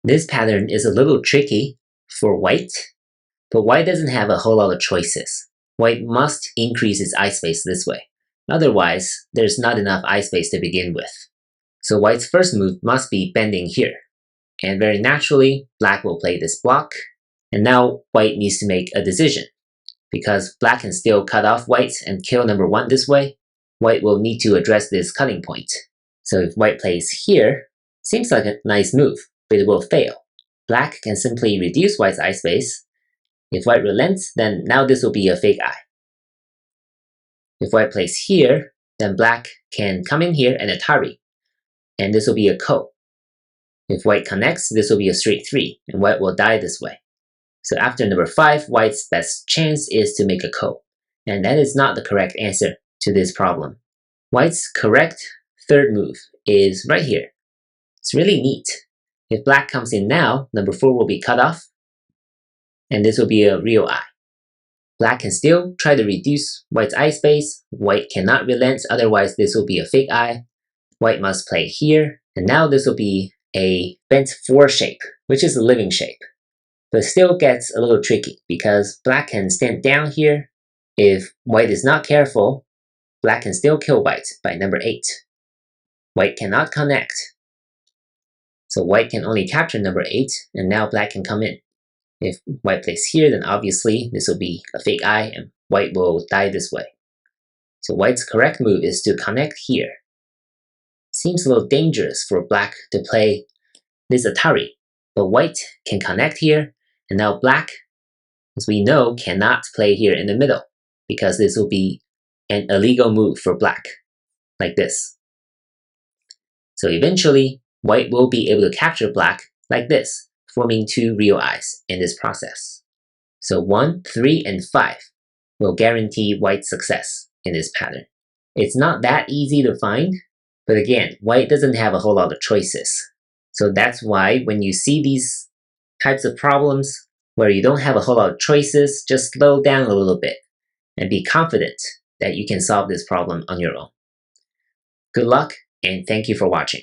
This pattern is a little tricky for white, but white doesn't have a whole lot of choices. White must increase its eye space this way. Otherwise, there's not enough eye space to begin with. So white's first move must be bending here. And very naturally, black will play this block. And now white needs to make a decision. Because black can still cut off white and kill number 1 this way, white will need to address this cutting point. So if white plays here, seems like a nice move, but it will fail. Black can simply reduce white's eye space. If white relents, then now this will be a fake eye. If white plays here, then black can come in here and atari, and this will be a ko. If white connects, this will be a straight 3, and white will die this way. So after number 5, white's best chance is to make a ko, and that is not the correct answer to this problem. White's correct third move is right here. It's really neat. If black comes in now, number 4 will be cut off, and this will be a real eye. Black can still try to reduce white's eye space. White cannot relent, otherwise this will be a fake eye. White must play here, and now this will be a bent 4 shape, which is a living shape. But still gets a little tricky, because black can stand down here. If white is not careful, black can still kill white by number 8. White cannot connect. So white can only capture number 8, and now black can come in. If white plays here, then obviously this will be a fake eye and white will die this way. So white's correct move is to connect here. Seems a little dangerous for black to play this atari, but white can connect here, and now black, as we know, cannot play here in the middle because this will be an illegal move for black, like this. So eventually, white will be able to capture black like this, forming 2 real eyes in this process. So 1, 3, and 5 will guarantee white's success in this pattern. It's not that easy to find, but again, white doesn't have a whole lot of choices. So that's why when you see these types of problems where you don't have a whole lot of choices, just slow down a little bit and be confident that you can solve this problem on your own. Good luck, and thank you for watching.